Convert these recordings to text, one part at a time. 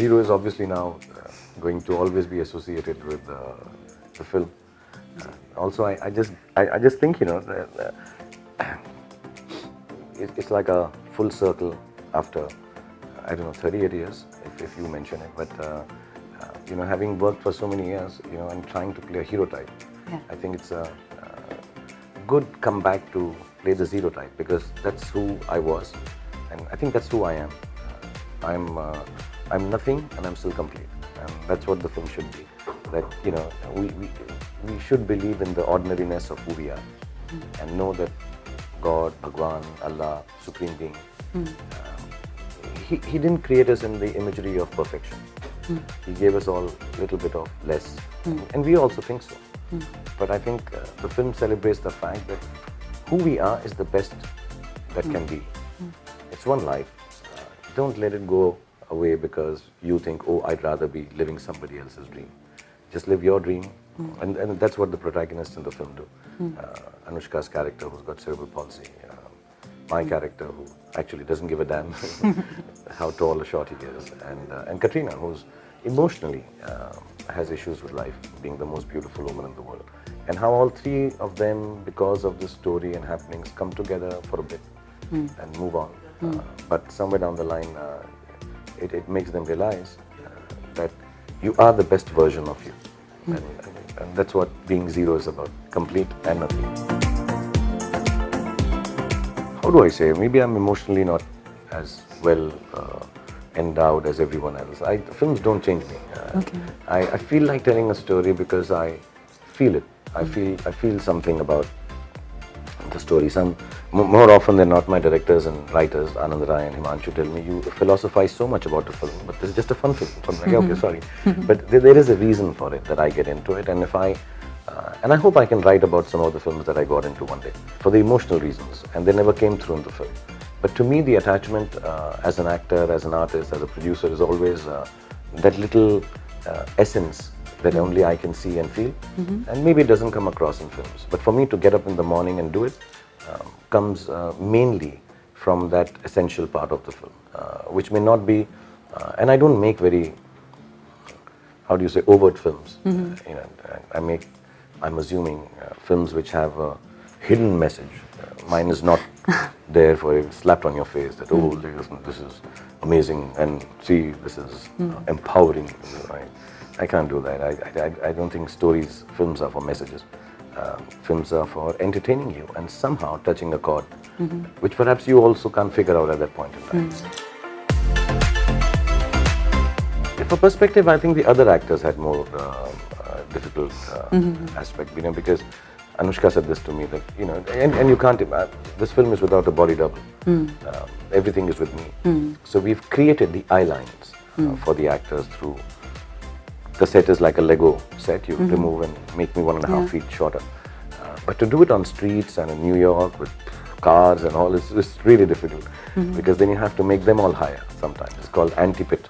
zero is obviously now going to always be associated with the film. Also, I just think, it's like a full circle after, I don't know, 38 years, if you mention it. But, having worked for so many years, and trying to play a hero type, I think it's a good comeback to play the zero type, because that's who I was, and I think that's who I am. I'm nothing and I'm still complete, and that's what the film should be. That we should believe in the ordinariness of who we are, and know that God, Bhagwan, Allah, Supreme Being, he didn't create us in the imagery of perfection. He gave us all a little bit of less, and we also think so. But I think the film celebrates the fact that who we are is the best that can be. It's one life. Don't let it go away because you think, oh, I'd rather be living somebody else's dream. Just live your dream, and that's what the protagonists in the film do. Anushka's character, who's got cerebral palsy, my character, who actually doesn't give a damn how tall or short he is, and Katrina, who's emotionally has issues with life, being the most beautiful woman in the world, and how all three of them, because of the story and happenings, come together for a bit and move on. But somewhere down the line, it makes them realize that you are the best version of you, and that's what being zero is about: complete and nothing. How do I say? Maybe I'm emotionally not as well endowed as everyone else. Films don't change me. I feel like telling a story because I feel it. I feel something about the story. More often than not, my directors and writers, Anand Rai and Himanshu, tell me, you philosophize so much about the film, but this is just a fun film. So I'm like, okay, sorry. But there is a reason for it that I get into it, and and I hope I can write about some of the films that I got into one day, for the emotional reasons, and they never came through in the film. But to me, the attachment as an actor, as an artist, as a producer is always that little essence that only I can see and feel, and maybe it doesn't come across in films. But for me to get up in the morning and do it comes mainly from that essential part of the film, which may not be, and I don't make very, how do you say, overt films. I'm assuming films which have a hidden message. Mine is not there for it slapped on your face that, oh, this is amazing, and see, this is empowering. Right? I can't do that. I don't think films are for messages. Films are for entertaining you and somehow touching a chord, which perhaps you also can't figure out at that point in time. For perspective, I think the other actors had more difficult aspect, because Anushka said this to me, that, and you can't, this film is without a body double. Everything is with me. So we've created the eye lines for the actors through, the set is like a Lego set, you remove and make me 1.5 feet shorter. But to do it on streets and in New York with cars and all, it's really difficult, because then you have to make them all higher sometimes. It's called anti-pit,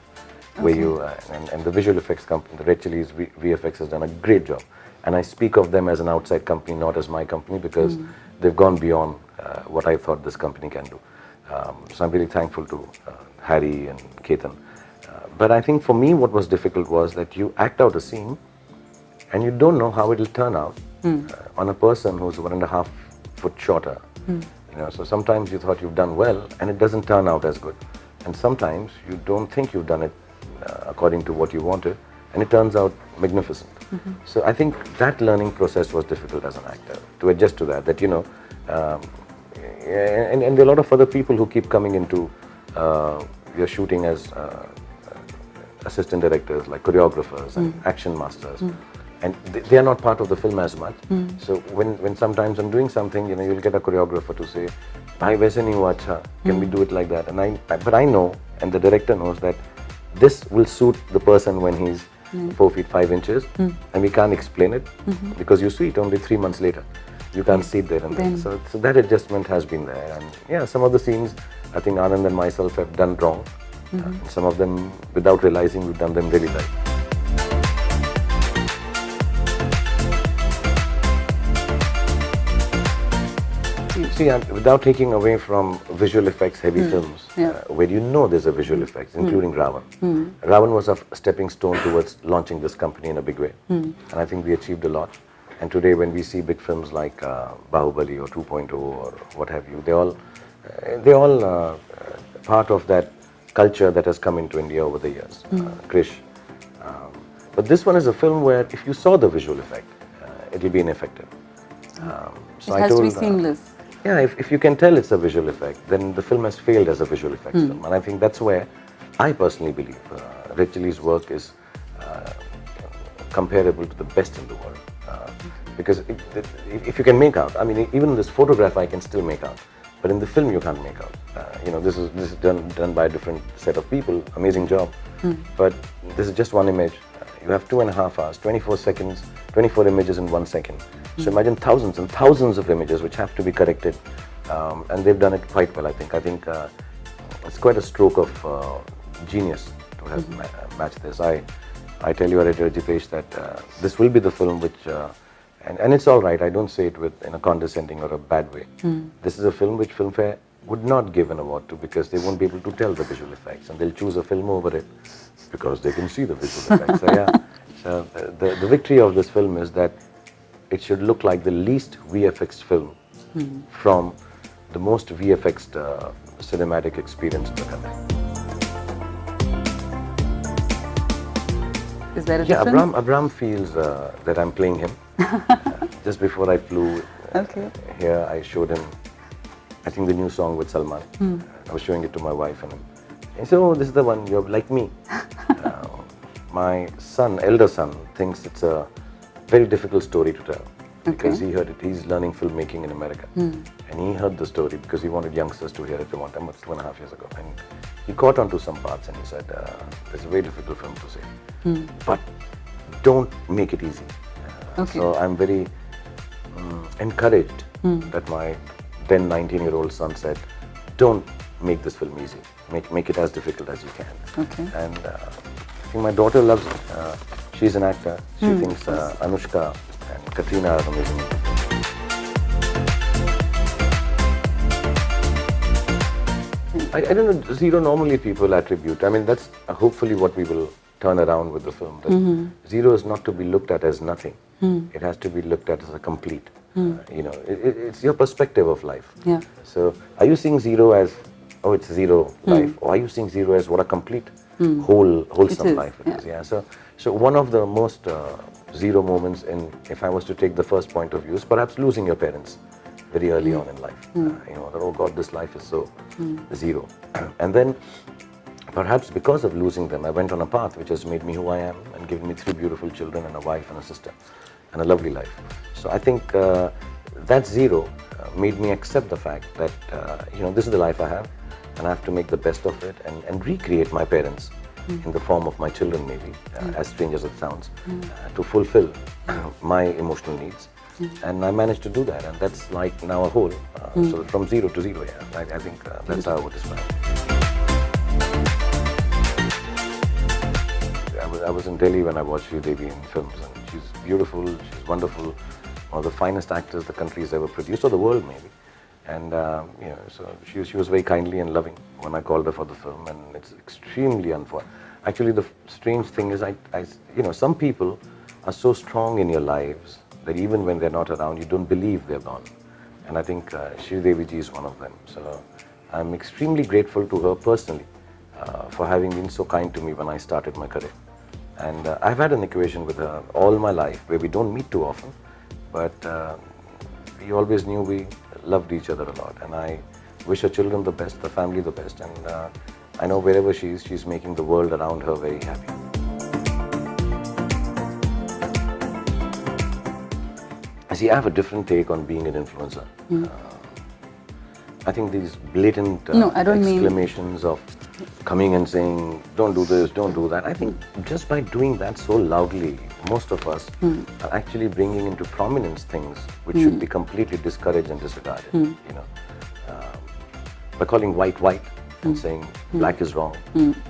where you, and the visual effects company, the Red Chillies VFX has done a great job. And I speak of them as an outside company, not as my company, because they've gone beyond what I thought this company can do. So I'm really thankful to Harry and Ketan. But I think for me what was difficult was that you act out a scene and you don't know how it will turn out on a person who's 1.5 foot shorter. So sometimes you thought you've done well and it doesn't turn out as good. And sometimes you don't think you've done it according to what you wanted, and it turns out magnificent. So I think that learning process was difficult as an actor, to adjust to that, and there are a lot of other people who keep coming into your shooting as assistant directors, like choreographers and action masters, and they are not part of the film as much. So when sometimes I'm doing something, you'll get a choreographer to say, "Bhai, waise nahi hua acha, can we do it like that?" And but I know, and the director knows, that this will suit the person when he's 4 feet 5 inches, and we can't explain it because you see it only 3 months later. You can't see it there and then. So that adjustment has been there. And some of the scenes I think Anand and myself have done wrong. Some of them, without realizing, we've done them really right. See, and without taking away from visual effects heavy films, Yeah. where you know there's a visual effects, including Ravan. Ravan was a stepping stone towards launching this company in a big way. And I think we achieved a lot. And today when we see big films like Bahubali or 2.0 or what have you, they're all part of that culture that has come into India over the years. Krish. But this one is a film where if you saw the visual effect, it'll be ineffective. It has to be seamless. Yeah, if you can tell it's a visual effect, then the film has failed as a visual effects film. And I think that's where I personally believe Red Chilli's work is comparable to the best in the world. Because if you can make out, I mean, even this photograph I can still make out, but in the film you can't make out. This is done by a different set of people, amazing job. But this is just one image. You have 2.5 hours, 24 seconds, 24 images in 1 second. So imagine thousands and thousands of images which have to be corrected, and they've done it quite well, I think. I think it's quite a stroke of genius to have matched this. I tell you, editor Jitesh, that this will be the film which, and it's all right, I don't say it in a condescending or a bad way. This is a film which Filmfare would not give an award to because they won't be able to tell the visual effects, and they'll choose a film over it because they can see the visual effects. So yeah, so the victory of this film is that it should look like the least VFX film from the most VFX cinematic experience in the country. Is there a difference? Abram feels that I'm playing him. Just before I flew here, I showed him, I think, the new song with Salman. I was showing it to my wife, and he said, "Oh, this is the one, you're like me." My son, elder son, thinks it's a very difficult story to tell because he heard it. He's learning filmmaking in America, and he heard the story because he wanted youngsters to hear it at one time, 2.5 years ago. And he caught on to some parts, and he said, "It's a very difficult film to say, but don't make it easy." So I'm very encouraged that my then 19-year-old son said, "Don't make this film easy. Make it as difficult as you can." And I think my daughter loves it. She's an actor. She thinks Anushka and Katrina are amazing. I don't know, Zero normally people attribute, I mean, that's hopefully what we will turn around with the film. That Zero is not to be looked at as nothing. It has to be looked at as a complete. It's your perspective of life. So are you seeing Zero as, oh, it's zero life, or are you seeing Zero as what a complete wholesome life it is? Yeah. So one of the most Zero moments in, if I was to take the first point of view, is perhaps losing your parents very early on in life. That, oh God, this life is so zero. And then perhaps because of losing them, I went on a path which has made me who I am and given me 3 beautiful children and a wife and a sister and a lovely life. So I think that Zero made me accept the fact that this is the life I have, and I have to make the best of it and recreate my parents in the form of my children, maybe, as strange as it sounds, to fulfill my emotional needs. And I managed to do that, and that's like now a whole. So from zero to zero, yeah. I think that's how I would describe it. I was in Delhi when I watched Sridevi in films, and she's beautiful, she's wonderful, one of the finest actors the country has ever produced, or the world maybe. And so she was very kindly and loving when I called her for the film, and it's extremely unfortunate. Actually, the strange thing is, some people are so strong in your lives that even when they're not around, you don't believe they're gone. And I think Sridevi ji is one of them. So I'm extremely grateful to her personally for having been so kind to me when I started my career. And I've had an equation with her all my life where we don't meet too often, but we always knew we loved each other a lot. And I wish her children the best, the family the best. And I know wherever she is, she's making the world around her very happy. See, I have a different take on being an influencer. I think these blatant exclamations of coming and saying, don't do this, don't do that. I think just by doing that so loudly, most of us are actually bringing into prominence things which should be completely discouraged and disregarded. By calling white white and saying black is wrong,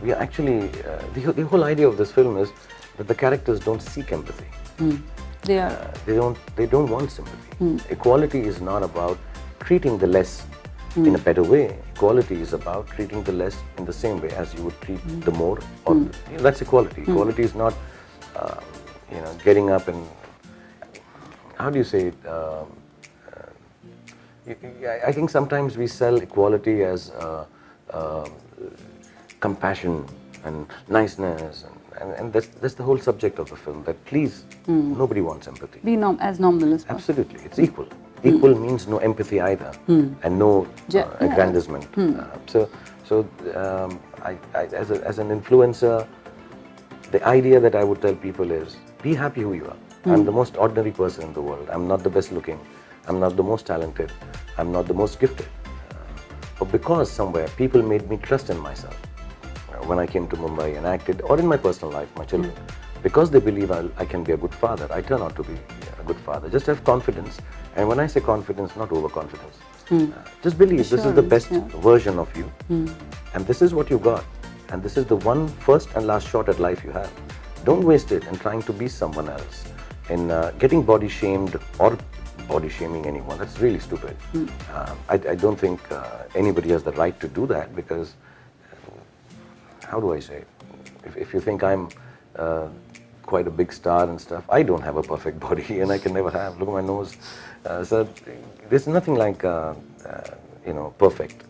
we are actually, the whole idea of this film is that the characters don't seek empathy. They don't want sympathy. Equality is not about treating the less in a better way. Equality is about treating the less in the same way as you would treat the more. Or that's equality. Equality is not, getting up and, how do you say it? I think sometimes we sell equality as compassion and niceness, and that's the whole subject of the film. That please, nobody wants empathy. Be as normal as possible. Absolutely, it's equal. Equal means no empathy either, and no aggrandizement. As an influencer, the idea that I would tell people is, be happy who you are. I'm the most ordinary person in the world. I'm not the best looking. I'm not the most talented. I'm not the most gifted. But because somewhere people made me trust in myself when I came to Mumbai and acted, or in my personal life, my children, because they believe I can be a good father, I turn out to be a good father. Just have confidence. And when I say confidence, not overconfidence. Just believe this is the best version of you. And this is what you got. And this is the one first and last shot at life you have. Don't waste it in trying to be someone else, in getting body shamed or body shaming anyone. That's really stupid. I don't think anybody has the right to do that, because, how do I say it? If you think I'm quite a big star and stuff, I don't have a perfect body, and I can never have. Look at my nose. So there's nothing like perfect.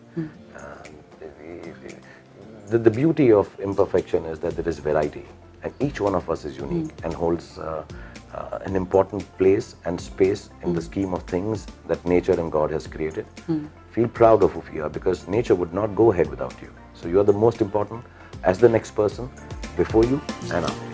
The beauty of imperfection is that there is variety, and each one of us is unique and holds an important place and space in the scheme of things that nature and God has created. Feel proud of who you are, because nature would not go ahead without you. So you are the most important as the next person, before you and after.